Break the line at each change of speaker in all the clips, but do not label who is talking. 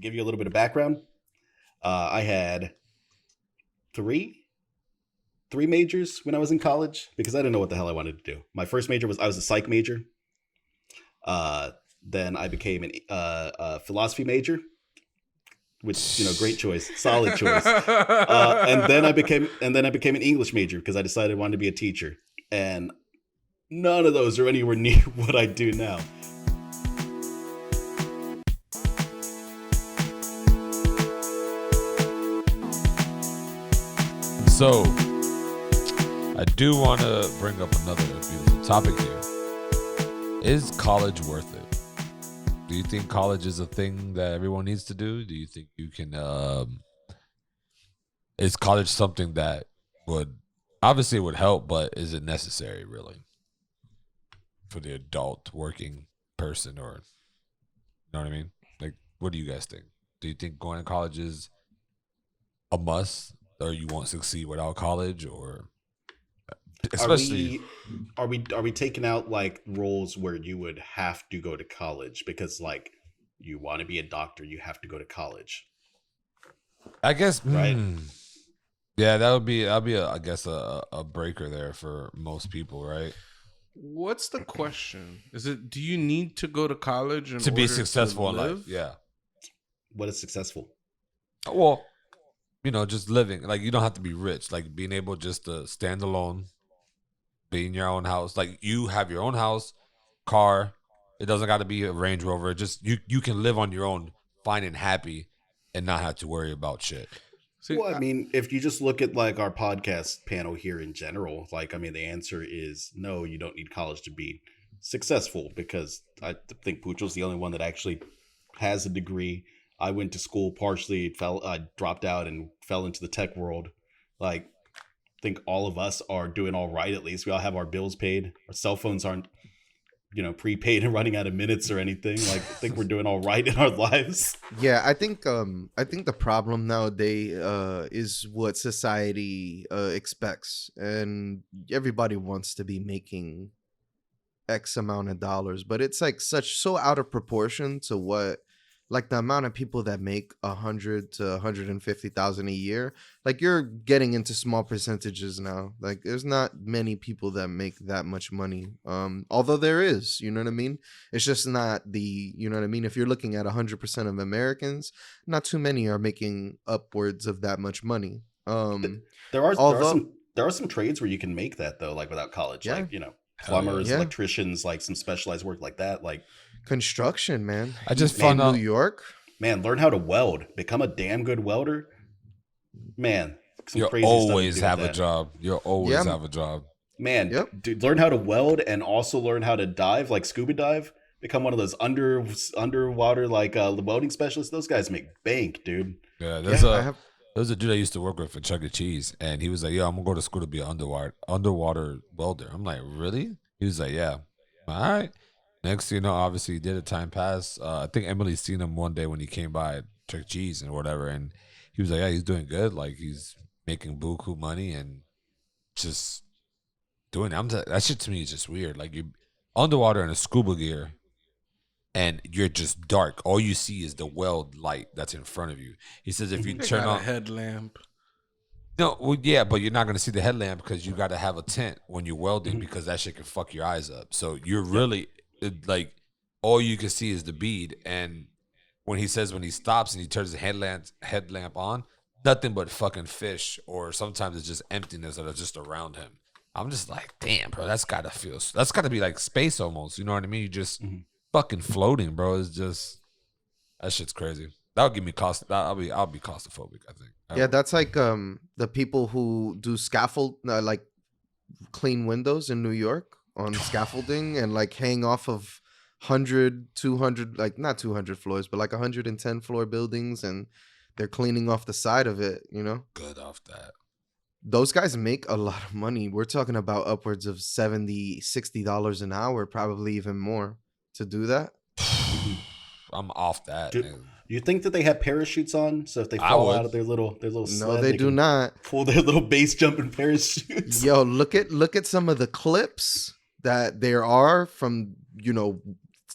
give you a little bit of background, I had three majors when I was in college because I didn't know what the hell I wanted to do. My first major was I was a psych major. Then I became a philosophy major, which great choice, solid choice. And then I became an English major because I decided I wanted to be a teacher. And none of those are anywhere near what I do now.
So, I do want to bring up another beautiful topic here. Is college worth it? Do you think college is a thing that everyone needs to do? Do you think you can, is college something that would, obviously it would help, but is it necessary really for the adult working person, or, you know what I mean? Like, what do you guys think? Do you think going to college is a must, or you won't succeed without college, or especially
are we taking out like roles where you would have to go to college because like you want to be a doctor, you have to go to college,
I guess,
right?
Yeah, that'll be I guess a breaker there for most people, right?
What's the question? Is it, do you need to go to college
To be successful in life? Yeah.
What is successful?
Well, just living. Like, you don't have to be rich. Like, being able just to stand alone, be in your own house. Like, you have your own house, car. It doesn't got to be a Range Rover. Just you can live on your own, fine and happy, and not have to worry about shit.
See,
Well, I mean, if you just look at like our podcast panel here in general, like, I mean, the answer is no, you don't need college to be successful, because I think Pucho's the only one that actually has a degree. I went to school partially, I dropped out and fell into the tech world. Like, I think all of us are doing all right. At least we all have our bills paid. Our cell phones aren't, prepaid and running out of minutes or anything. Like, I think we're doing all right in our lives.
Yeah, I think the problem nowadays is what society expects, and everybody wants to be making X amount of dollars, but it's like so out of proportion to what, like, the amount of people that make 100 to 150,000 a year. Like, you're getting into small percentages now. Like, there's not many people that make that much money. Although there is, you know what I mean? It's just not the, you know what I mean? If you're looking at 100% of Americans, not too many are making upwards of that much money.
There are some trades where you can make that though, like without college,
Yeah.
like, plumbers,
Yeah.
electricians, like some specialized work like that. Like,
Construction, man.
I just
In
found out.
New York.
man, learn how to weld, become a damn good welder. Man, some
You'll
crazy stuff you
always
do with
have a
that.
job. You'll always
Yeah.
have a job.
Man,
Yep.
dude, learn how to weld and also learn how to dive, like scuba dive. Become one of those underwater like welding specialists. Those guys make bank, dude.
Yeah,
Yeah,
there's a dude I used to work with for Chuck E. Cheese, and he was like, "Yeah, I'm gonna go to school to be an underwater welder." I'm like, "Really?" He was like, "Yeah." All right. Next thing you know, obviously, did a time pass. I think Emily seen him one day when he came by Chuck E. Cheese and whatever, and he was like, "Yeah, he's doing good. Like, he's making buku money and just doing it." That shit to me is just weird. Like, you're underwater in a scuba gear, and you're just dark. All you see is the weld light that's in front of you. He says if you
they
turn
got
on
a headlamp.
No, well, yeah, but you're not gonna see the headlamp because you got to have a tent when you're welding, because that shit can fuck your eyes up. So you're really like, all you can see is the bead. And when he stops and he turns the headlamp on, nothing but fucking fish, or sometimes it's just emptiness that are just around him. I'm just like, damn, bro, that's gotta be like space almost. You know what I mean? You just fucking floating, bro. It's just, that shit's crazy. That would give me I'll be claustrophobic, I think.
Yeah, that's like the people who do scaffold, like clean windows in New York on scaffolding and like hang off of 100, 200, like not 200 floors, but like 110 floor buildings, and they're cleaning off the side of it,
Good off that.
Those guys make a lot of money. We're talking about upwards of $70, $60 an hour, probably even more to do that.
I'm off that.
Dude,
Man.
you think that they have parachutes on, so if they
I
fall
would.
out of their little sled,
No, they do
can
not.
pull their little base jumping parachutes?
Yo, look at some of the clips that there are from,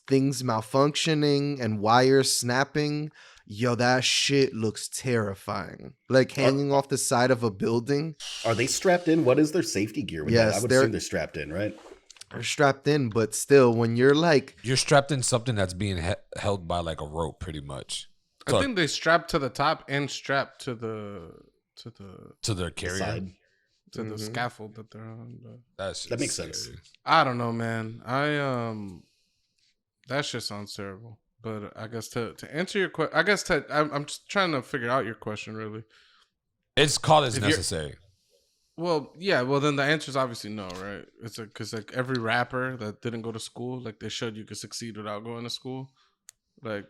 things malfunctioning and wires snapping. Yo, that shit looks terrifying. Like hanging off the side of a building.
Are they strapped in? What is their safety gear with that? I
Yes,
would assume they're strapped in, right?
they're strapped in, but still, when you're like,
You're strapped in something that's being held by like a rope, pretty much.
I think they strap to the top and strap to the
to their carrier.
Side.
to the scaffold that they're on. But
That makes sense.
I don't know, man. That shit sounds terrible. But I guess to answer your question, I guess I'm just trying to figure out your question really.
It's college necessary.
Well, yeah. Well, then the answer is obviously no, right? It's because like every rapper that didn't go to school, like they showed you could succeed without going to school, like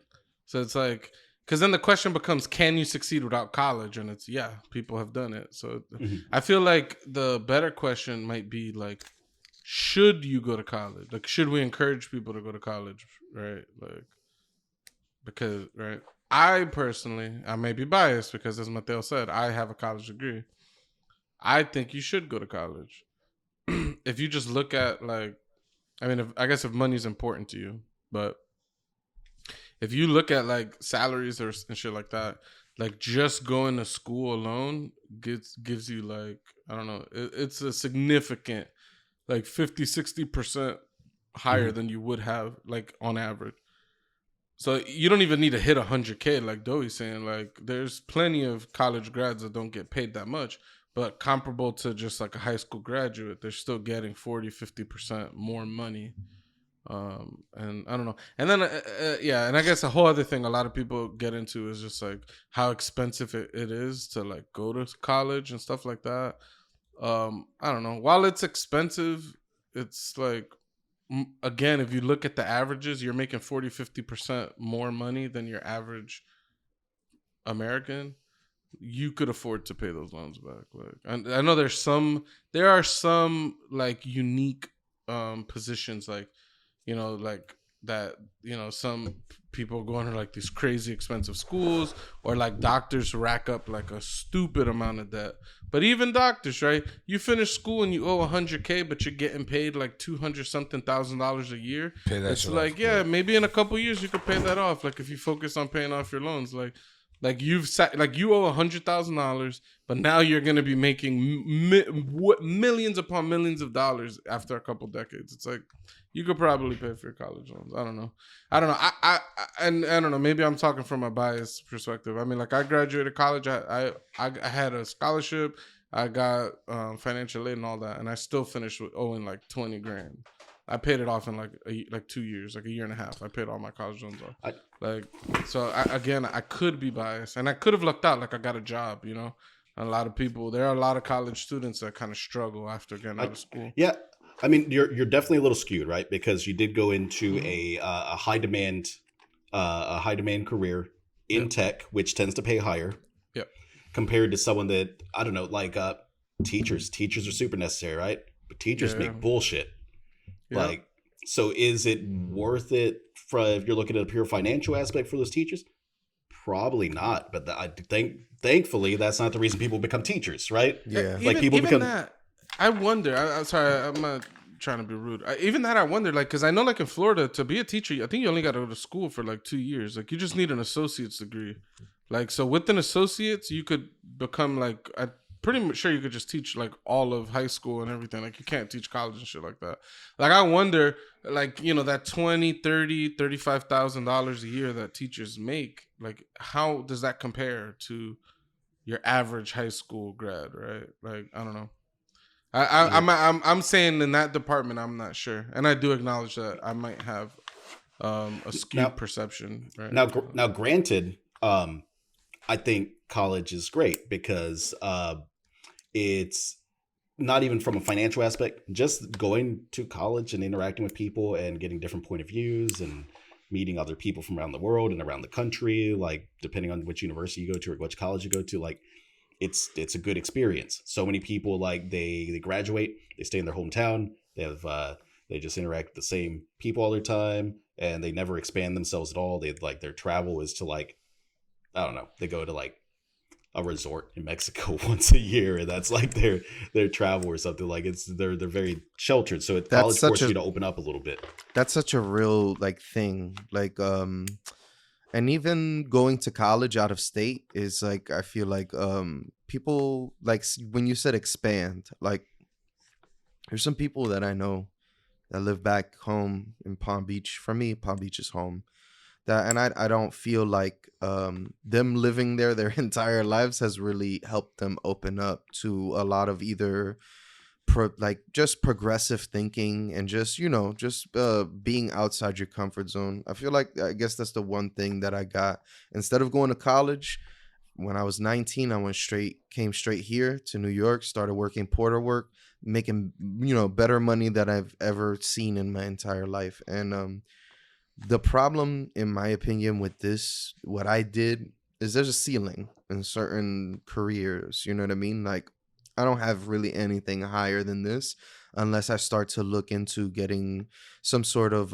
so it's like because then the question becomes, can you succeed without college? And it's yeah, people have done it. So I feel like the better question might be like, should you go to college? Like, should we encourage people to go to college? Right? Like, because right, I personally, I may be biased because as Mateo said, I have a college degree. I think you should go to college. If you just look at like, I mean, I guess if money's important to you, but if you look at like salaries and shit like that, like just going to school alone gives you like, I don't know, it's a significant like 50-60% higher than you would have like on average. So you don't even need to hit 100K like Doey's saying. Like there's plenty of college grads that don't get paid that much, but comparable to just like a high school graduate, they're still getting 40-50% more money. And I don't know. And then, yeah, and I guess a whole other thing a lot of people get into is just like how expensive it is to like go to college and stuff like that. I don't know. While it's expensive, it's like, again, if you look at the averages, you're making 40-50% more money than your average American. You could afford to pay those loans back. Like, and I know there are some like unique positions, like, you know, like that, you know, some people going to like these crazy expensive schools, or like doctors rack up like a stupid amount of debt. But even doctors, right? You finish school and you owe 100K, but you're getting paid like 200 something $1,000 a year.
Pay that
it's
shit
like,
off,
yeah, maybe in a couple years you could pay that off. Like if you focus on paying off your loans, like you owe $100,000, but now you're gonna be making millions upon millions of dollars after a couple decades. It's like you could probably pay for your college loans. I don't know. I don't know. Maybe I'm talking from a biased perspective. I mean, like I graduated college. I had a scholarship. I got financial aid and all that, and I still finished with owing like 20 grand. I paid it off in like 2 years, like a year and a half. I paid all my college loans off. I could be biased, and I could have lucked out. Like I got a job, you know. And a lot of people, there are a lot of college students that kind of struggle after getting out of school.
Yeah, I mean, you're definitely a little skewed, right? Because you did go into a high demand career in tech, which tends to pay higher.
Yeah.
Compared to someone that, I don't know, like teachers. Teachers are super necessary, right? But teachers make bullshit. Yeah. Like, so is it worth it if you're looking at a pure financial aspect for those teachers? Probably not. But I think, thankfully, that's not the reason people become teachers, right?
Yeah.
Like people become.
That, I wonder. I'm sorry. I'm not trying to be rude. Even that, I wonder. Like, because I know, like in Florida, to be a teacher, I think you only got to go to school for like 2 years. Like, you just need an associate's degree. Like, so with an associate's, you could become like pretty much sure you could just teach like all of high school and everything. Like you can't teach college and shit like that. Like I wonder, like, you know, that $20,000, $30,000, $35,000 a year that teachers make, like how does that compare to your average high school grad, right? Like I don't know. I'm saying in that department I'm not sure, and I do acknowledge that I might have a skewed perception. Right?
Now, granted, I think college is great because it's not even from a financial aspect. Just going to college and interacting with people and getting different point of views and meeting other people from around the world and around the country, like depending on which university you go to or which college you go to, like it's a good experience. So many people, like they graduate, they stay in their hometown, they just interact with the same people all their time, and they never expand themselves at all. They like their travel is to like, I don't know, they go to like a resort in Mexico once a year, and that's like their travel or something. Like they're very sheltered. So college forces you to open up a little bit.
That's such a real like thing. Like And even going to college out of state is like, I feel like people like when you said expand, like there's some people that I know that live back home in Palm Beach. For me, Palm Beach is home. That and I don't feel like them living there their entire lives has really helped them open up to a lot of either like just progressive thinking and just just being outside your comfort zone. I feel like, I guess that's the one thing that I got instead of going to college. When I was 19, I came straight here to New York, started working porter work, making better money that I've ever seen in my entire life. And the problem, in my opinion, with this, what I did, is there's a ceiling in certain careers. You know what I mean? Like, I don't have really anything higher than this unless I start to look into getting some sort of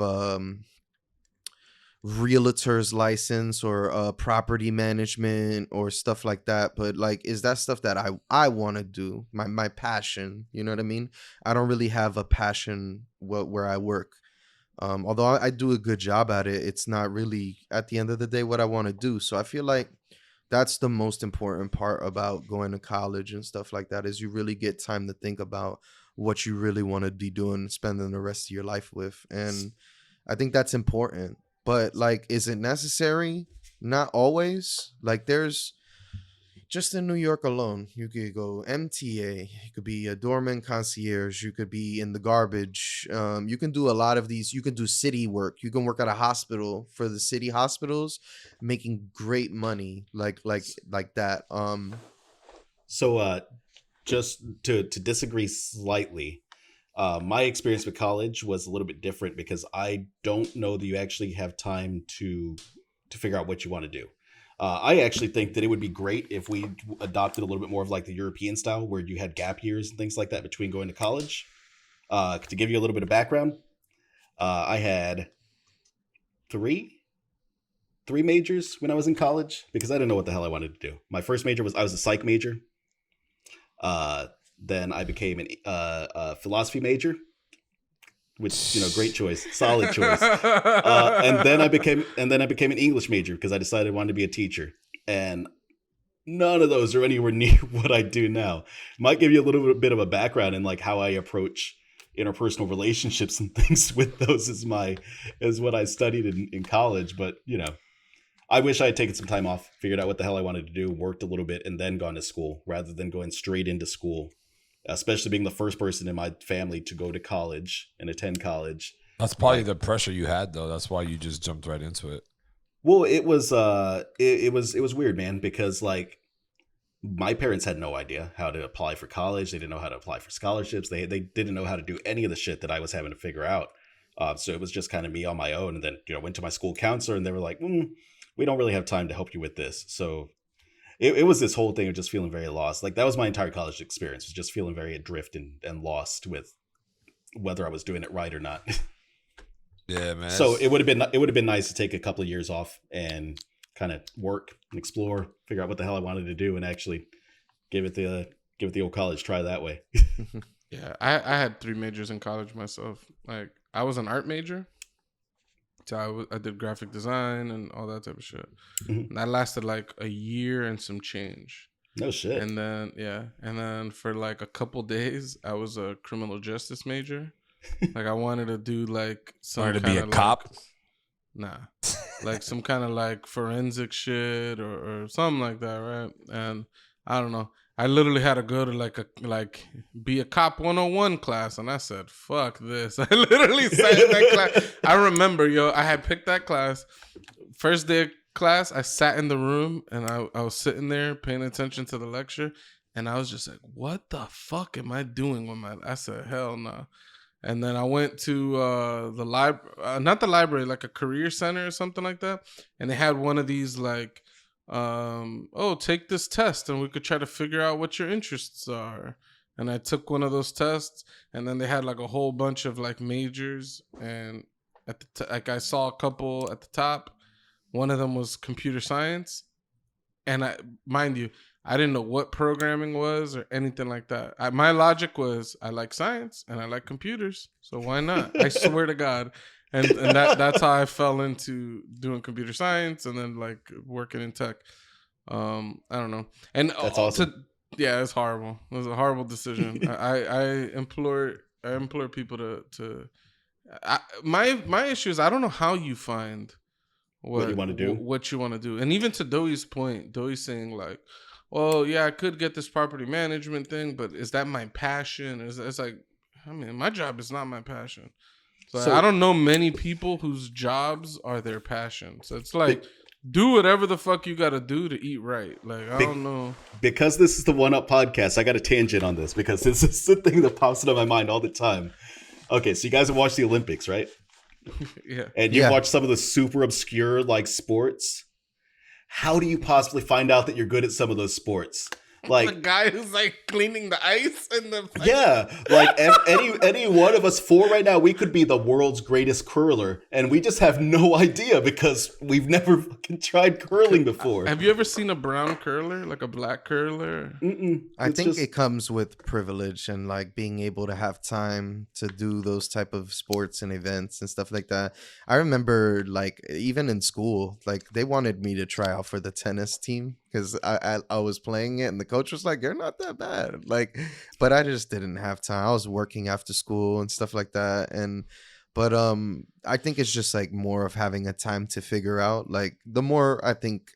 realtor's license or property management or stuff like that. But like, is that stuff that I want to do? My passion. You know what I mean? I don't really have a passion where I work. Although I do a good job at it, it's not really at the end of the day what I want to do. So I feel like that's the most important part about going to college and stuff like that, is you really get time to think about what you really want to be doing, spending the rest of your life with. And I think that's important. But like, is it necessary? Not always. Like, there's just in New York alone, you could go MTA, you could be a doorman concierge, you could be in the garbage. You can do a lot of these. You can do city work. You can work at a hospital for the city hospitals, making great money, like that.
So, just to disagree slightly, my experience with college was a little bit different because I don't know that you actually have time to figure out what you want to do. I actually think that it would be great if we adopted a little bit more of like the European style, where you had gap years and things like that between going to college. To give you a little bit of background, I had three majors when I was in college because I didn't know what the hell I wanted to do. My first major was, I was a psych major. Then I became a philosophy major, which, great choice, solid choice. And then I became an English major because I decided I wanted to be a teacher. And none of those are anywhere near what I do now. Might give you a little bit of a background in like how I approach interpersonal relationships and things with those is what I studied in college. But I wish I had taken some time off, figured out what the hell I wanted to do, worked a little bit, and then gone to school rather than going straight into school, especially being the first person in my family to go to college and attend college.
That's probably the pressure you had, though. That's why you just jumped right into it.
Well, it was it was weird, man, because like my parents had no idea how to apply for college. They didn't know how to apply for scholarships. They didn't know how to do any of the shit that I was having to figure out. So it was just kind of me on my own. And then went to my school counselor, and they were like, "We don't really have time to help you with this." So it was this whole thing of just feeling very lost. Like that was my entire college experience, was just feeling very adrift and lost with whether I was doing it right or not.
Yeah, man.
So it would have been nice to take a couple of years off and kind of work and explore, figure out what the hell I wanted to do, and actually give it the old college try that way.
Yeah, I had three majors in college myself. Like, I was an art major, so I did graphic design and all that type of shit.
Mhm.
And that lasted like a year and some change.
No shit.
And then for like a couple days, I was a criminal justice major. Like, I wanted to do like some
Wanted to be a cop?
Nah, like some kind of like forensic shit or something like that, right? And I don't know. I literally had to go to like be a cop 101 class, and I said, "Fuck this!" I literally sat in that class. I remember, I had picked that class. First day of class, I sat in the room and I was sitting there paying attention to the lecture, and I was just like, "What the fuck am I doing with my?" I said, "Hell no." And then I went to the library, not the library, like a career center or something like that. And they had one of these like, take this test and we could try to figure out what your interests are. And I took one of those tests, and then they had like a whole bunch of like majors. And at like I saw a couple at the top. One of them was computer science. And mind you, I didn't know what programming was or anything like that. My logic was, I like science and I like computers, so why not? I swear to God. and that's how I fell into doing computer science and then like working in tech. I don't know, and
That's awesome.
Yeah, it's horrible. It was a horrible decision. I implore people to. My issue is I don't know how you find
What you want to do?
what you want to do, and even to Doey's point, Doey's saying like, well, yeah, I could get this property management thing, but is that my passion? It's like, I mean, my job is not my passion. So I don't know many people whose jobs are their passion. So it's like, do whatever the fuck you got to do to eat right. Like, I don't know.
Because this is the One Up podcast, I got a tangent on this because this is the thing that pops into my mind all the time. Okay, so you guys have watched the Olympics, right?
Yeah.
And you've watched some of the super obscure like sports. How do you possibly find out that you're good at some of those sports? Like
the guy who's like cleaning the ice in the
like any one of us four right now, we could be the world's greatest curler, and we just have no idea because we've never fucking tried curling before.
Have you ever seen a brown curler, like a black curler?
I think it comes with privilege and like being able to have time to do those type of sports and events and stuff like that. I remember like even in school, like they wanted me to try out for the tennis team because I was playing it and the coach was like, "You're not that bad." Like, but I just didn't have time. I was working after school and stuff like that. But I think it's just like more of having a time to figure out. Like the more I think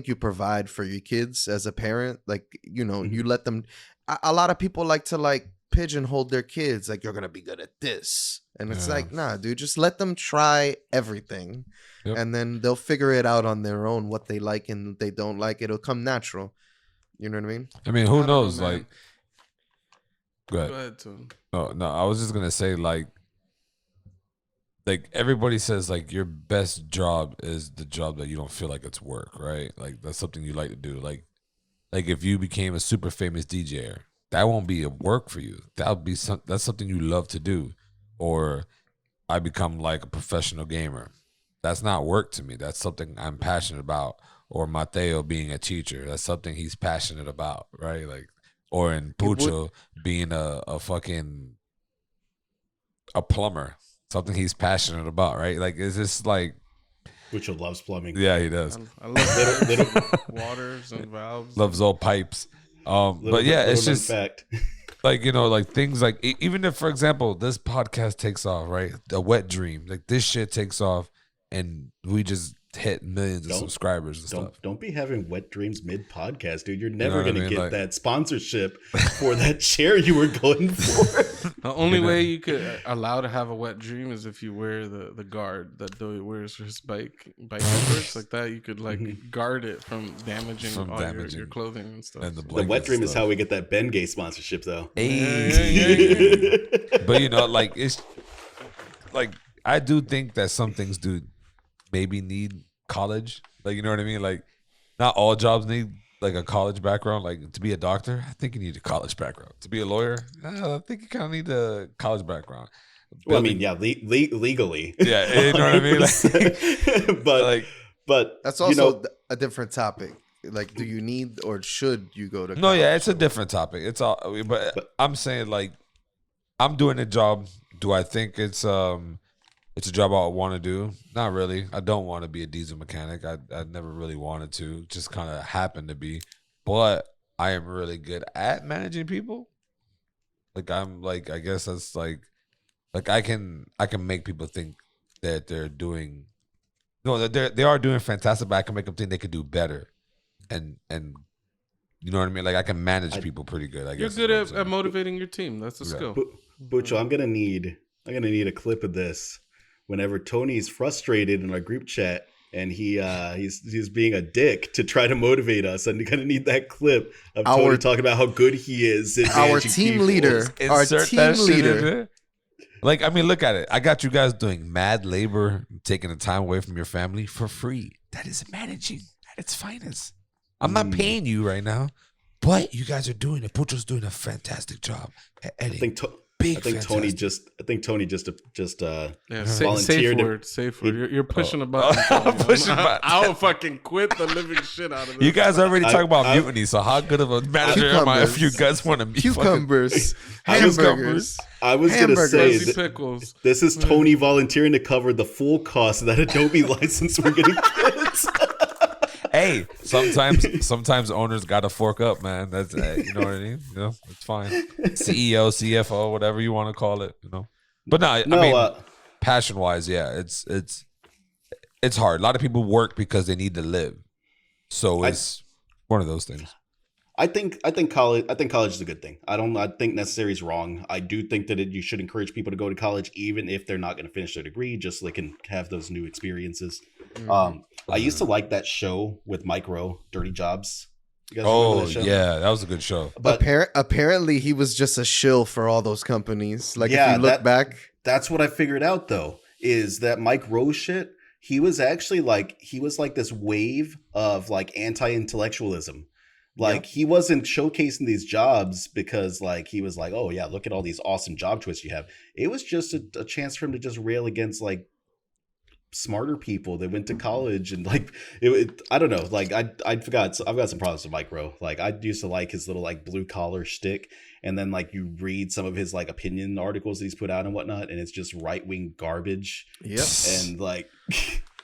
you provide for your kids as a parent, like, you know, you let them. A lot of people like to like pigeonhole their kids, like you're gonna be good at this, and it's like, nah, dude, just let them try everything. Yep. And then they'll figure it out on their own, what they like and what they don't like. It'll come natural. You know what I mean?
I mean, who knows? Like, go ahead.
Go ahead, Tom.
Oh, no, I was just gonna say like everybody says like your best job is the job that you don't feel like it's work, right? Like that's something you like to do. Like if you became a super famous DJ, that won't be a work for you. That's something you love to do. Or I become like a professional gamer. That's not work to me. That's something I'm passionate about. Or Mateo being a teacher. That's something he's passionate about, right? Like, or in Pucho being a fucking a plumber. Something he's passionate about, right? Like, it's just like
Pucho loves plumbing.
Yeah, he does.
I love little waters and valves.
Loves all pipes. But yeah, it's just
fact.
like, you know, like things like, even if, for example, this podcast takes off, right? A wet dream, like this shit takes off and we just hit millions of subscribers and stuff.
Don't be having wet dreams mid podcast, dude. You're never gonna get that sponsorship for that chair you were going for.
The only way you could allow to have a wet dream is if you wear the guard that Doey wears for his bike shorts like that. You could like guard it from damaging your clothing and stuff.
And
the wet dream is how we get that Bengay sponsorship, though.
Hey. But you know, like it's like I do think that some things do maybe need college, like, you know what I mean? Like, not all jobs need like a college background. Like, to be a doctor, I think you need a college background. To be a lawyer, I think you kind of need a college background.
Well, I mean, yeah, legally.
Yeah, you know what I mean? Like,
but
that's also a different topic. Like, do you need or should you go to college?
No, yeah, it's a different topic. It's all, but I'm saying, like, I'm doing a job. Do I think it's a job I want to do? Not really. I don't want to be a diesel mechanic. I never really wanted to. Just kind of happened to be. But I am really good at managing people. Like, I'm like, I guess that's like I can make people think that they're doing, no, that they are doing fantastic, but I can make them think they could do better. And you know what I mean? Like, I can manage people pretty good, I guess.
You're good at motivating your team. That's a skill.
Bucho, I'm gonna need a clip of this. Whenever Tony's frustrated in our group chat and he's being a dick to try to motivate us, and you're gonna need that clip of Tony talking about how good he is.
Our team leader.
Like, I mean, look at it. I got you guys doing mad labor, taking the time away from your family for free. That is managing at its finest. I'm not paying you right now, but you guys are doing it. Pucho's doing a fantastic job at editing. big
I think
fantastic.
Tony just
Yeah,
volunteered.
safe word. You're pushing a button.
I'm pushing buttons.
I'll fucking quit the living shit out of this.
You guys already
I-
talking about
I-
mutiny, so how good of a manager am I if you guys want to be
Cucumbers,
I was-
hamburgers.
I was gonna say
Hamburgers.
Fuzzy pickles.
this is Tony volunteering to cover the full cost of that Adobe license we're getting kids.
Hey, sometimes owners got to fork up, man. That's you know what I mean. You know, it's fine. CEO, CFO, whatever you want to call it. You know, but no, I mean, passion wise, yeah, it's hard. A lot of people work because they need to live, so it's one of those things.
I think college is a good thing. I think necessary is wrong. I do think that you should encourage people to go to college even if they're not going to finish their degree, just so they can have those new experiences. I used to like that show with Mike Rowe, Dirty Jobs. You guys remember that show?
Yeah, that was a good show.
But
Apparently, he was just a shill for all those companies. Like,
Yeah,
if you look back,
that's what I figured out though, is that Mike Rowe shit, he was like this wave of like anti-intellectualism. Like he wasn't showcasing these jobs because like he was like, oh yeah, look at all these awesome job twists you have. It was just a chance for him to just rail against like smarter people that went to college and like I don't know, like I've got some problems with Mike Rowe. Like I used to like his little like blue collar shtick, and then like you read some of his like opinion articles that he's put out and whatnot, and it's just right wing garbage.
Yep.
And like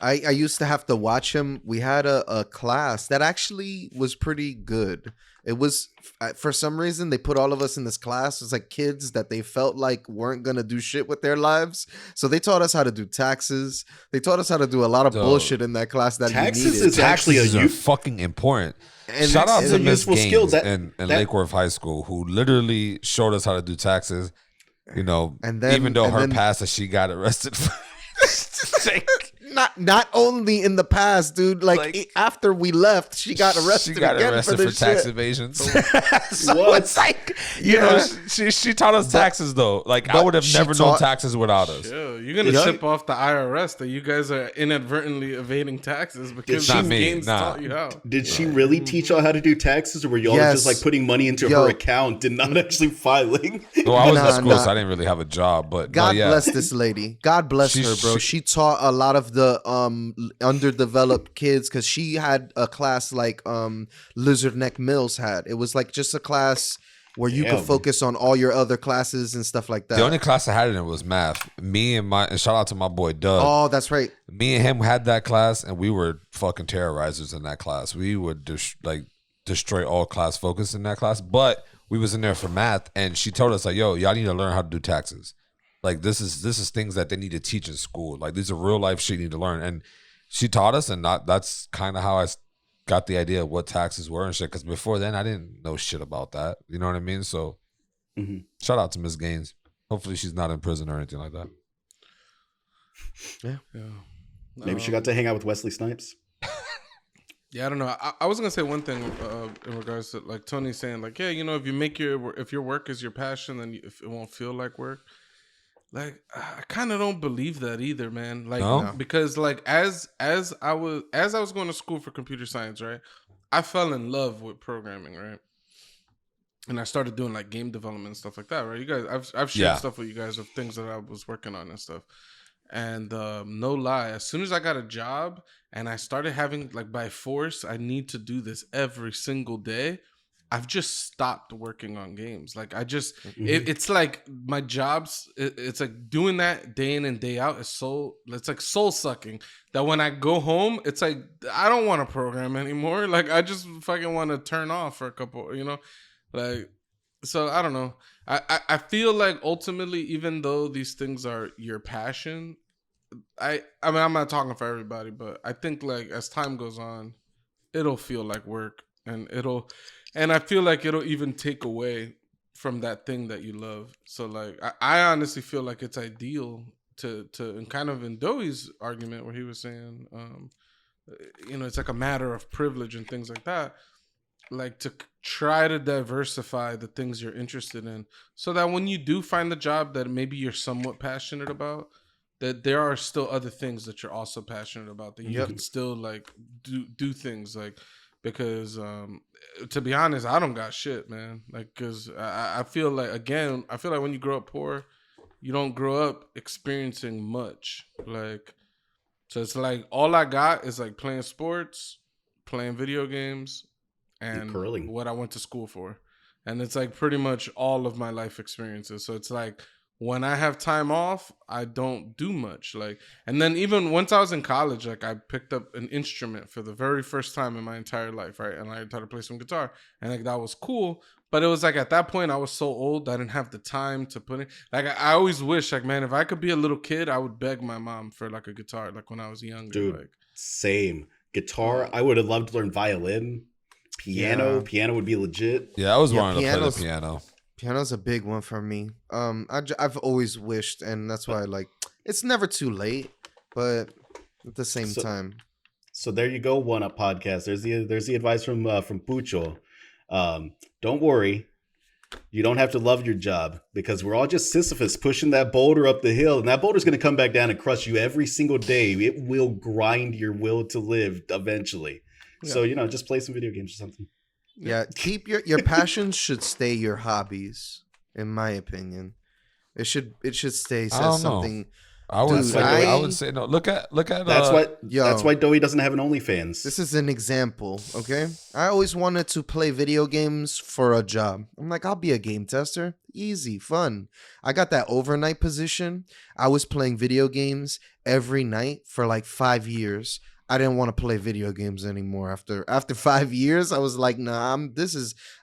I used to have to watch him. We had a class that actually was pretty good. It was, for some reason, they put all of us in this class. It's like kids that they felt like weren't going to do shit with their lives. So they taught us how to do taxes. They taught us how to do a lot of bullshit in that class that
taxes
you needed.
is actually
Taxes are fucking important.
And
Shout out
it's
to
a
Miss
useful skill
Gaines
that-
in
that-
Lake Worth High School, who literally showed us how to do taxes. You know,
And then-
even though
and
her
then-
past that she got arrested for.
Not only in the past, dude. Like after we left, she got arrested.
She got
again
arrested
for,
for
this
tax
shit.
evasion. So
What?
it's like, you know, she taught us taxes though. Like I
But
would have
she
never known
taught-
taxes without us.
Yeah, you're gonna tip off the IRS that you guys are inadvertently evading taxes because
Not
Miss
me,
Gaines
nah.
taught you how.
Did she really teach y'all how to do taxes, or were y'all
Yes.
just like putting money into
Yo.
her account and not actually filing?
Well, I was
Nah,
in school,
nah.
so I didn't really have a job. But
God
no, yeah.
bless this lady. God bless
She-
her, bro. She taught a lot of the underdeveloped kids because she had a class like Lizard Neck Mills had. It was like just a class where you
Damn.
could focus on all your other classes and stuff like that.
The only class I had in it was math. Me and shout out to my boy Doug.
Oh, that's right.
Me and him had that class, and we were fucking terrorizers in that class. We would destroy all class focus in that class. But we was in there for math, and she told us like, "Yo, y'all need to learn how to do taxes. Like this is things that they need to teach in school. Like these are real life shit you need to learn." And she taught us, and that's kind of how I got the idea of what taxes were and shit. Because before then, I didn't know shit about that. You know what I mean? So, shout out to Miss Gaines. Hopefully, she's not in prison or anything like that.
Yeah.
Maybe she got to hang out with Wesley Snipes.
Yeah, I don't know. I was gonna say one thing in regards to like Tony saying like, yeah, you know, if your work is your passion, then if it won't feel like work. Like I kind of don't believe that either, man. Like
No?
because like as I was going to school for computer science, right? I fell in love with programming, right? And I started doing like game development and stuff like that, right? You guys, I've shared stuff with you guys of things that I was working on and stuff. And no lie, as soon as I got a job and I started having like by force, I need to do this every single day. I've just stopped working on games. Like I just, it's like my jobs. It's like doing that day in and day out is it's like soul sucking. That when I go home, it's like I don't want to program anymore. Like I just fucking want to turn off for a couple, you know, like. So I don't know. I feel like ultimately, even though these things are your passion, I mean I'm not talking for everybody, but I think like as time goes on, it'll feel like work, and I feel like it'll even take away from that thing that you love. So like I honestly feel like it's ideal to and kind of in Dewey's argument where he was saying, you know, it's like a matter of privilege and things like that. Like to try to diversify the things you're interested in so that when you do find the job that maybe you're somewhat passionate about, that there are still other things that you're also passionate about that you can still like do things like because to be honest, I don't got shit, man. Like, cause I feel like when you grow up poor, you don't grow up experiencing much. Like, so it's like all I got is like playing sports, playing video games, and
curling.
what I went to school for. And it's like pretty much all of my life experiences. So it's like when I have time off, I don't do much. Like, and then even once I was in college, like I picked up an instrument for the very first time in my entire life, right? And I tried to play some guitar, and like that was cool. But it was like at that point I was so old, I didn't have the time to put it. Like I always wish, like, man, if I could be a little kid, I would beg my mom for like a guitar, like when I was younger.
Dude,
like
same. Guitar, I would have loved to learn violin. Piano would be legit.
Yeah, I was wanting to play the piano.
Piano's a big one for me. I've always wished, and that's why like it's never too late, but at the same time.
So there you go, One Up Podcast. There's the advice from Pucho. Don't worry, you don't have to love your job, because we're all just Sisyphus pushing that boulder up the hill, and that boulder's going to come back down and crush you every single day. It will grind your will to live eventually. Yeah. So just play some video games or something.
Yeah, keep your passions should stay your hobbies, in my opinion. It should stay something.
I would say no. Look at
that's why Doey doesn't have an OnlyFans.
This is an example, okay? I always wanted to play video games for a job. I'm like, I'll be a game tester. Easy, fun. I got that overnight position. I was playing video games every night for like 5 years. I didn't want to play video games anymore. After 5 years, I was like, nah,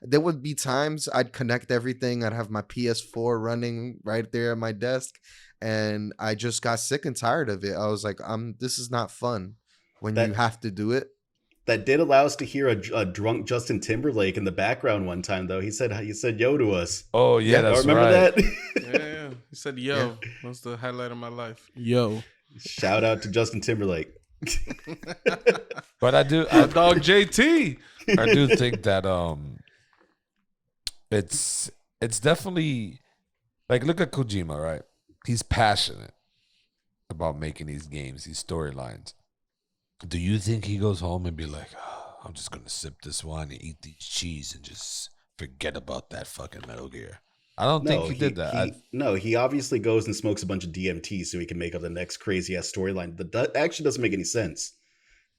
there would be times I'd connect everything. I'd have my PS4 running right there at my desk. And I just got sick and tired of it. I was like, this is not fun when you have to do it.
That did allow us to hear a drunk Justin Timberlake in the background one time, though. He said yo to us.
Oh, yeah, that's
remember
right.
That?
Yeah. He said yo. Yeah. That's the highlight of my life. Yo.
Shout out to Justin Timberlake.
But I
dog JT.
I do think that it's definitely like, look at Kojima, right? He's passionate about making these games, these storylines. Do you think he goes home and be like, I'm just gonna sip this wine and eat these cheese and just forget about that fucking Metal Gear? I don't think he did that.
He obviously goes and smokes a bunch of DMT so he can make up the next crazy ass storyline. That actually doesn't make any sense.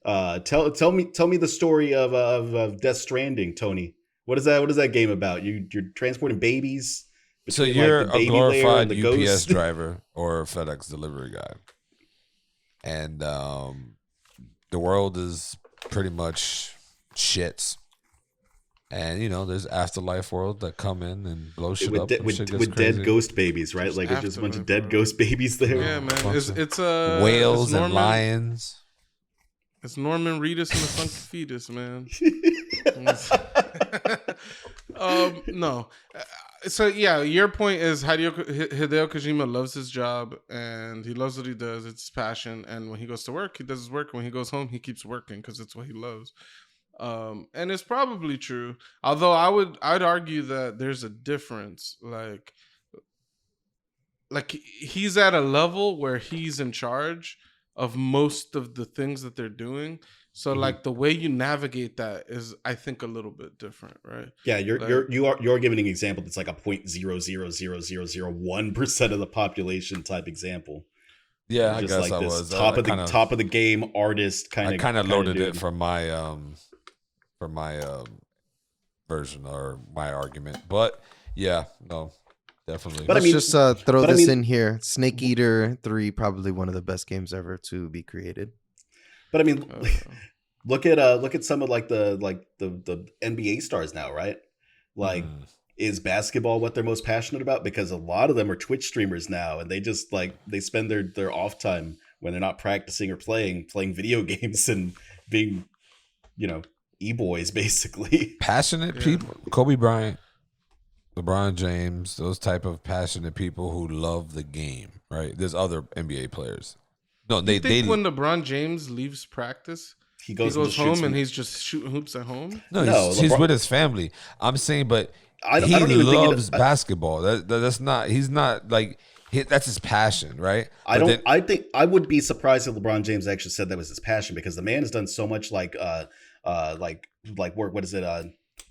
Tell me the story of Death Stranding, Tony. What is that game about? You're transporting babies.
So you're a glorified UPS driver or FedEx delivery guy, and the world is pretty much shits. And there's afterlife world that come in and blow shit up
with dead ghost babies, right? Like it's just a bunch of dead ghost babies there.
Yeah, man. It's
whales and lions.
It's Norman Reedus and the funky fetus, man. No. So yeah, your point is Hideo Kojima loves his job and he loves what he does. It's his passion, and when he goes to work, he does his work. When he goes home, he keeps working because it's what he loves. And it's probably true. Although I'd argue that there's a difference. Like he's at a level where he's in charge of most of the things that they're doing. So like the way you navigate that is, I think, a little bit different, right?
Yeah, you're giving an example that's like a 0.00001% of the population type example.
Yeah, I
just
guess
like
I
this
was
top of the game artist kind of.
I kind of loaded it from my version or my argument, but yeah, no, definitely.
But let's just throw this in here. Snake Eater 3, probably one of the best games ever to be created.
But I mean, look at some of like the NBA stars now, right? Like, is basketball what they're most passionate about? Because a lot of them are Twitch streamers now, and they just they spend their off time when they're not practicing or playing video games and being, e-boys basically.
Passionate people, Kobe Bryant, LeBron James, those type of passionate people who love the game, right? There's other NBA players. No,
they when LeBron James leaves practice, he goes home and he's just shooting hoops at home.
No, he's with his family. I'm saying, but he loves basketball. That's not. He's not like. That's his passion, right?
I think I would be surprised if LeBron James actually said that was his passion, because the man has done so much like work. What is it?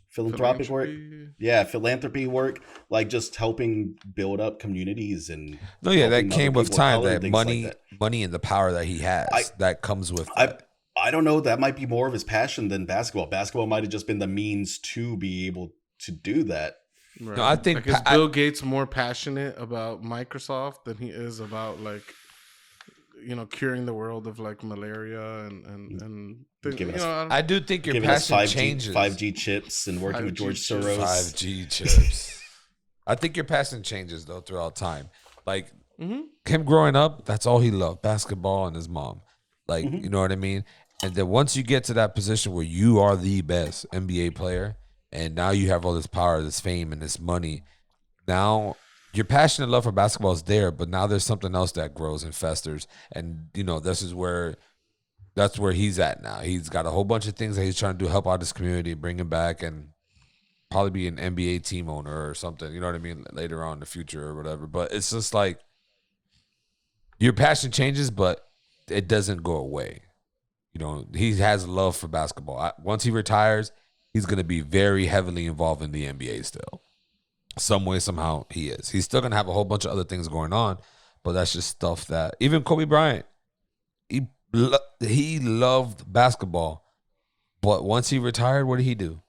Philanthropic work.
Philanthropy.
Yeah, philanthropy work, like just helping build up communities and
No, yeah, that
helping other
came with
people of
time.
color and
That
things like
money,
that.
money, and the power that he
I
has that comes with
I
that.
I don't know. That might be more of his passion than basketball. Basketball might have just been the means to be able to do that.
Right.
No, I
Like,
think
is Bill Gates more passionate about Microsoft than he is about, like, curing the world of, like, malaria and things,
Giving us
I do think your
giving us
passion
5G
changes.
chips and working with
5G
George
chips.
Soros.
5G chips. I think your passion changes though throughout time. Like him growing up, that's all he loved, basketball and his mom. Like, you know what I mean? And then once you get to that position where you are the best NBA player and now you have all this power, this fame and this money, now your passion and love for basketball is there, but now there's something else that grows and festers. And that's where he's at now. He's got a whole bunch of things that he's trying to do, help out his community, bring him back, and probably be an NBA team owner or something. You know what I mean? Later on in the future or whatever. But it's just like your passion changes, but it doesn't go away. He has love for basketball. Once he retires, he's going to be very heavily involved in the NBA still. Some way, somehow, he is. He's still going to have a whole bunch of other things going on, but that's just stuff that even Kobe Bryant, he loved basketball, but once he retired, what did he do?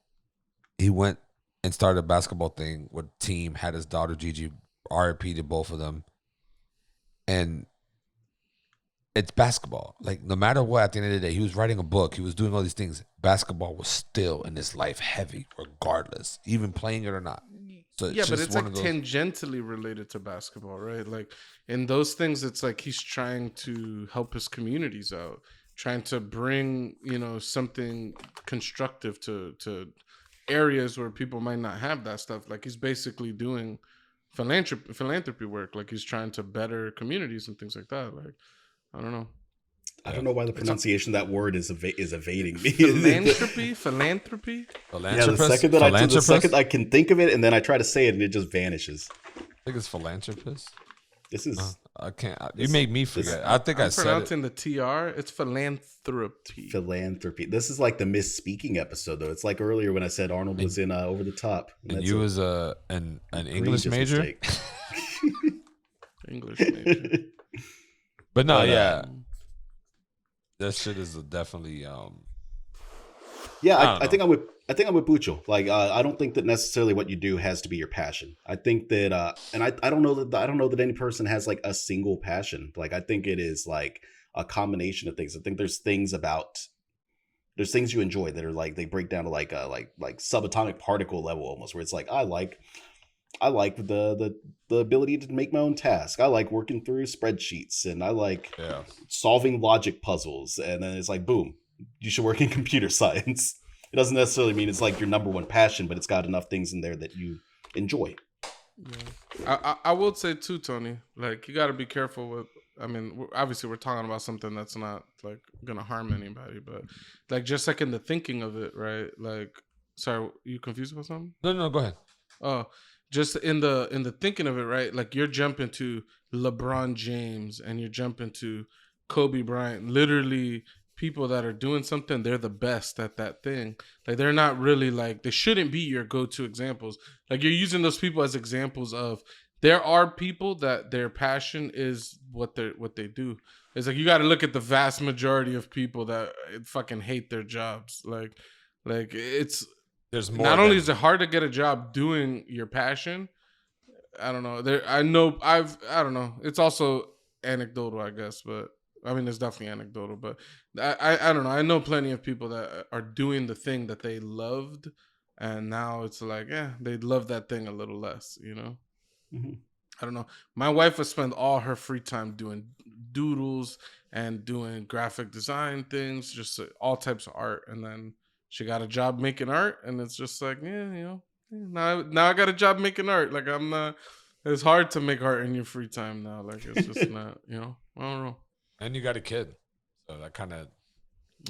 He went and started a basketball thing with a team, had his daughter Gigi, RIP to both of them, and it's basketball. Like, no matter what, at the end of the day, he was writing a book, he was doing all these things. Basketball was still in his life heavy, regardless, even playing it or not. So
Yeah, but
just
it's like tangentially related to basketball, right? Like, in those things, it's like he's trying to help his communities out, trying to bring, something constructive to areas where people might not have that stuff. Like, he's basically doing philanthropy work. Like, he's trying to better communities and things like that. Like, I don't know.
I don't know why the pronunciation of that word is evading me.
Philanthropy.
Yeah, the second I can think of it, and then I try to say it, and it just vanishes.
I think it's philanthropist.
This is
I can't. You made me forget. I think I said it.
Pronouncing the TR. It's philanthropy.
Philanthropy. This is like the misspeaking episode, though. It's like earlier when I said Arnold was in Over the Top.
And you was an English major.
English major.
But no, yeah. That shit is definitely
yeah, I think I'm with Bucho. Like, I don't think that necessarily what you do has to be your passion. I think that and I don't know that any person has like a single passion. Like, I think it is like a combination of things. I think there's things you enjoy that are like, they break down to like subatomic particle level almost, where it's like I like the ability to make my own task. I like working through spreadsheets, and I like solving logic puzzles. And then it's like, boom, you should work in computer science. It doesn't necessarily mean it's like your number one passion, but it's got enough things in there that you enjoy.
Yeah. I will say too, Tony, like, you got to be careful with, I mean, obviously we're talking about something that's not like going to harm anybody, but like, just like in the thinking of it, right? Like, sorry, you confused about something?
No, go ahead.
Oh, just in the thinking of it, right? Like, you're jumping to LeBron James and you're jumping to Kobe Bryant, literally people that are doing something, they're the best at that thing. Like, they're not really like, they shouldn't be your go-to examples. Like, you're using those people as examples of, there are people that their passion is what they do. It's like, you got to look at the vast majority of people that fucking hate their jobs. Like it's, there's more. Not only is it hard to get a job doing your passion, I don't know. I don't know. It's also anecdotal, I guess, but I mean, it's definitely anecdotal. But I don't know. I know plenty of people that are doing the thing that they loved, and now it's like, they love that thing a little less, Mm-hmm. I don't know. My wife would spend all her free time doing doodles and doing graphic design things, just all types of art, and then she got a job making art, and it's just like, now I got a job making art. Like, I'm not. It's hard to make art in your free time now. Like, it's just not. I don't know.
And you got a kid, so that kind of.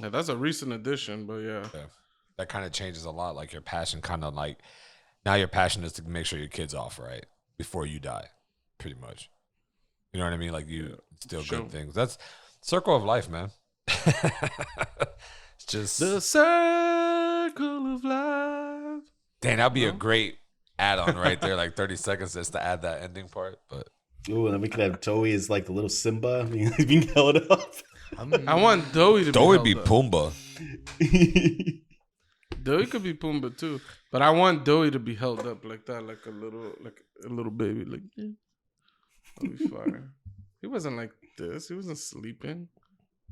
Yeah, that's a recent addition, but yeah,
that kind of changes a lot. Like, your passion, kind of like, now your passion is to make sure your kid's off right before you die, pretty much. You know what I mean? Like, you still good things. That's circle of life, man. It's just
The circle of life.
dang, that'd be a great add-on right there, like 30 seconds just to add that ending part. But
Ooh, and then we could have Joey as like the little Simba being held up.
I want Doey to
Doe would
be
be
held up.
Pumbaa.
Doey could be Pumbaa too, but I want Doey to be held up like that, like a little baby. Like, yeah. That'd be fire. He wasn't like this. He wasn't sleeping.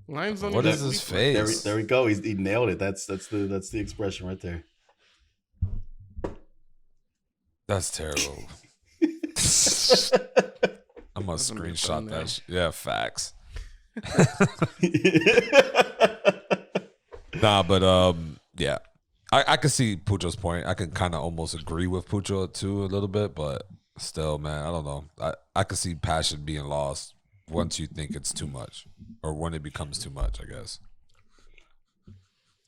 Lions don't.
What
even
is his
sleep.
face?
There we go. He nailed it. That's the expression right there.
That's terrible. I'm gonna
That's gonna be
screenshot
fun,
that. Yeah, facts. Nah, but yeah, I can see Pucho's point. I can kind of almost agree with Pucho too a little bit, but still, man, I don't know. I can see passion being lost once you think it's too much, or when it becomes too much, I guess.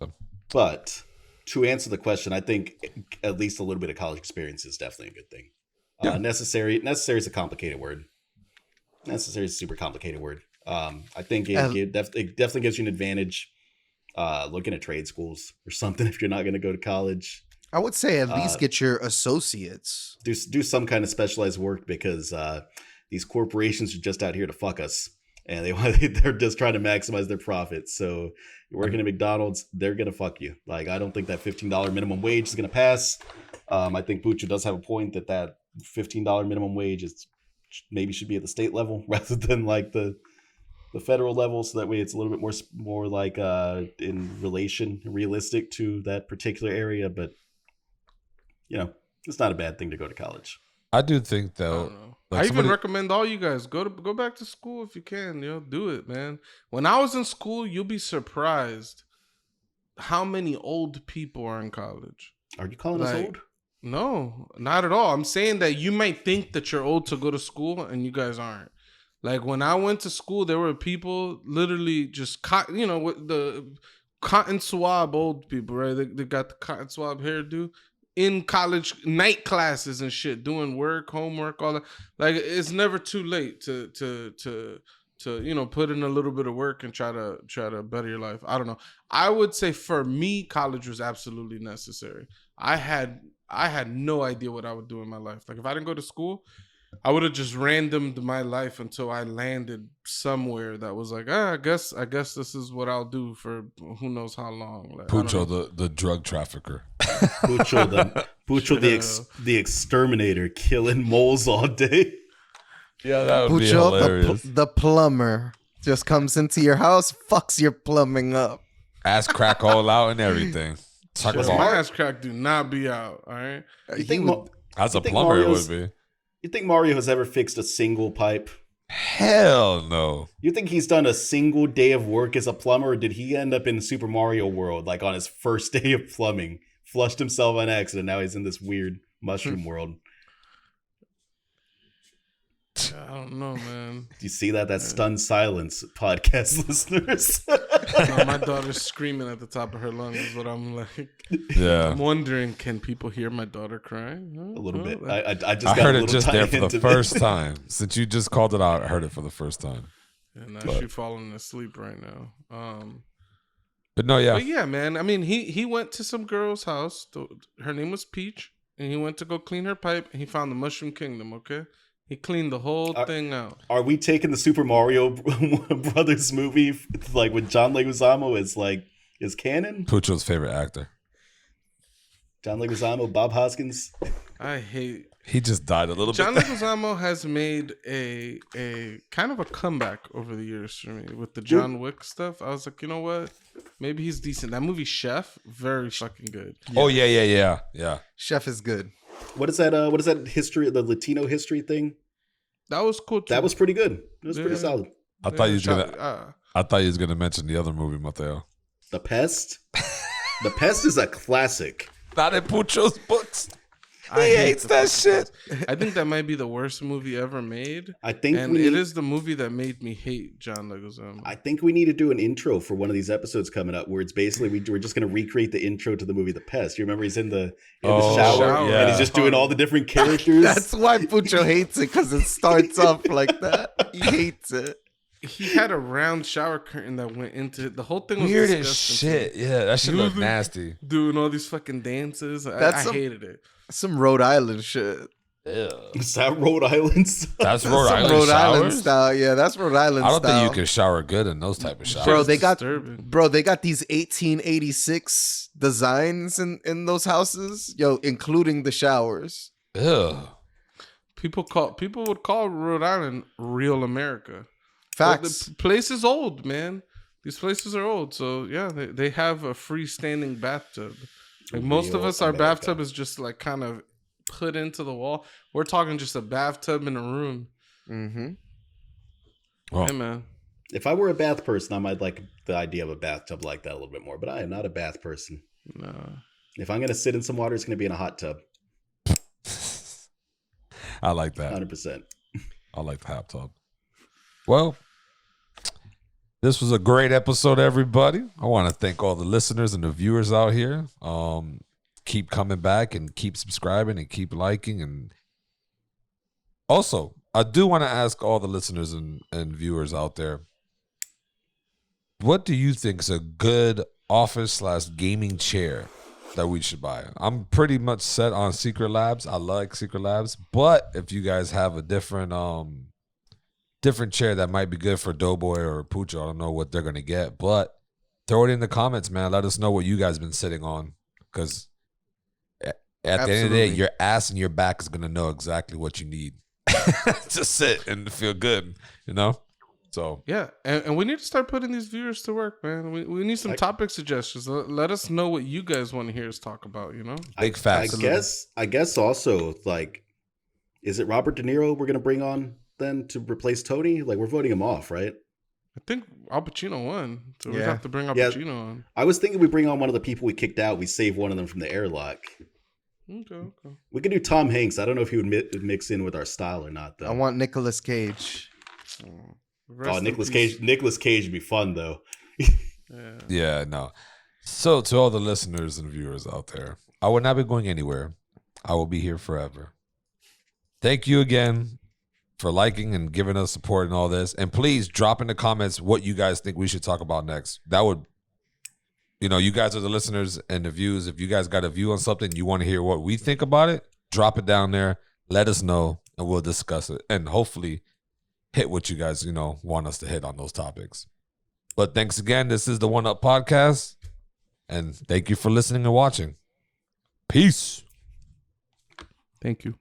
So,
But to answer the question, I think at least a little bit of college experience is definitely a good thing.
Yeah.
Necessary is a complicated word. Necessary is a super complicated word. I think it definitely gives you an advantage looking at trade schools or something if you're not going to go to college.
I would say at least get your associates.
Do some kind of specialized work because these corporations are just out here to fuck us, and they're just trying to maximize their profits. So you're working at McDonald's, they're gonna fuck you. Like, I don't think that $15 minimum wage is gonna pass. I think Pucho does have a point that $15 minimum wage maybe should be at the state level rather than like the federal level, so that way it's a little bit more like realistic to that particular area. But it's not a bad thing to go to college.
I do think
I
though.
don't know.
Like
I
somebody-
even recommend all you guys go back to school if you can. Do it, man. When I was in school, you'll be surprised how many old people are in college.
Are you calling us old?
No, not at all. I'm saying that you might think that you're old to go to school, and you guys aren't. Like, when I went to school, there were people literally just with the cotton swab old people, right? They got the cotton swab hairdo in college night classes and shit, doing work, homework, all that. Like, it's never too late to put in a little bit of work and try to better your life. I don't know. I would say for me, college was absolutely necessary. I had no idea what I would do in my life. Like, if I didn't go to school, I would have just randomed my life until I landed somewhere that was like, I guess this is what I'll do for who knows how long. Like,
Pucho, the drug trafficker.
Pucho, the exterminator, killing moles all day.
Yeah, that would be
Pucho,
hilarious.
the plumber, just comes into your house, fucks your plumbing up.
Ass crack all out and everything. Talk
Because
about
my ass crack do not be out. All right.
as a
you think
plumber, it
Mario's-
would be.
You think Mario has ever fixed a single pipe?
Hell no.
You think he's done a single day of work as a plumber, or did he end up in Super Mario World, like on his first day of plumbing, flushed himself on accident, now he's in this weird mushroom world?
I don't know, man.
Do you see that? That's stunned silence, podcast listeners.
No, my daughter's screaming at the top of her lungs is what I'm like.
Yeah.
I'm wondering, can people hear my daughter crying?
A little bit.
Like,
I just
I
got
heard
a
it
little
just there for
tiny
the
hint of
first
it.
time. Since you just called it out, I heard it for the first time.
and now she's falling asleep right now.
But no, yeah.
But yeah, man. I mean, he went to some girl's house. Her name was Peach, and he went to go clean her pipe, and he found the Mushroom Kingdom. Okay, he cleaned the whole thing out.
Are we taking the Super Mario Brothers movie, like with John Leguizamo as canon?
Pucho's favorite actor.
John Leguizamo, Bob Hoskins.
I hate
He just died a little
John
bit.
Leguizamo has made a kind of a comeback over the years for me with the John Wick stuff. I was like, you know what? Maybe he's decent. That movie Chef, very fucking good.
Oh yeah.
Chef is good.
What is that history? The Latino history thing.
That was cool too.
That was pretty good. It was pretty
Yeah.
solid.
I thought you was gonna mention the other movie, Mateo.
The Pest. The Pest is a classic.
Not in Pucho's books.
I
He
hate
hates
the
that
Fast
shit.
Pass. I think that might be the worst movie ever made,
I think
and it is the movie that made me hate John Leguizamo.
I think we need to do an intro for one of these episodes coming up, where it's basically we're just going to recreate the intro to the movie The Pest. You remember he's in the shower,
yeah.
and he's just doing all the different characters.
That's why Pucho hates it, because it starts off like that. He hates it.
he had a round shower curtain that went into the whole thing. Was
Weird as
disgusting.
shit. Yeah, that shit
He
looked
was
nasty.
doing all these fucking dances. I
That's some-
hated it.
Some Rhode Island shit.
Yeah.
Is that Rhode Island stuff?
That's Rhode
Some
Island
Rhode
showers?
Island style. Yeah, that's Rhode Island
I don't
style.
think you can shower good in those type of showers.
Bro,
It's
they got
disturbing.
they got these 1886 designs in those houses, including the showers.
Ew.
People would call Rhode Island real America.
Facts.
The place is old, man. These places are old, so yeah, they have a freestanding bathtub. Like most of
Real
us, our
America.
bathtub is just like kind of put into the wall. We're talking just a bathtub in a room.
Mm-hmm.
Oh.
Hey, man.
If I were a bath person, I might like the idea of a bathtub like that a little bit more. But I am not a bath person.
Nah.
If I'm gonna sit in some water, it's gonna be in a hot tub.
I like that.
100%.
I like the hot tub. Well, this was a great episode, everybody. I want to thank all the listeners and the viewers out here. Keep coming back and keep subscribing and keep liking. And also, I do want to ask all the listeners and viewers out there, what do you think is a good office/gaming chair that we should buy? I'm pretty much set on Secret Labs. I like Secret Labs, but if you guys have a different chair that might be good for Doughboy or Pucho, I don't know what they're gonna get, but throw it in the comments, man. Let us know what you guys been sitting on, because at the end of the day, your ass and your back is gonna know exactly what you need to sit and feel good, you know. So
Yeah, and we need to start putting these viewers to work, man. We need some topic suggestions. Let us know what you guys want to hear us talk about. You know,
big facts.
I guess also, like, is it Robert De Niro we're gonna bring on then to replace Tony? Like, we're voting him off, right?
I think Al Pacino won, so we'd
Yeah.
have to bring Al
Yeah.
Pacino on.
I was thinking we bring on one of the people we kicked out. We save one of them from the airlock.
Okay.
We could do Tom Hanks. I don't know if he would mix in with our style or not, though.
I want Nicolas Cage.
Rest in
Nicolas
peace.
Cage. Nicolas Cage would be fun, though.
Yeah.
Yeah, no. So to all the listeners and viewers out there, I will not be going anywhere. I will be here forever. Thank you again for liking and giving us support and all this. And please drop in the comments what you guys think we should talk about next. That would, you guys are the listeners and the views. If you guys got a view on something, you want to hear what we think about it, drop it down there. Let us know and we'll discuss it. And hopefully hit what you guys, want us to hit on those topics. But thanks again. This is the One Up Podcast. And thank you for listening and watching. Peace.
Thank you.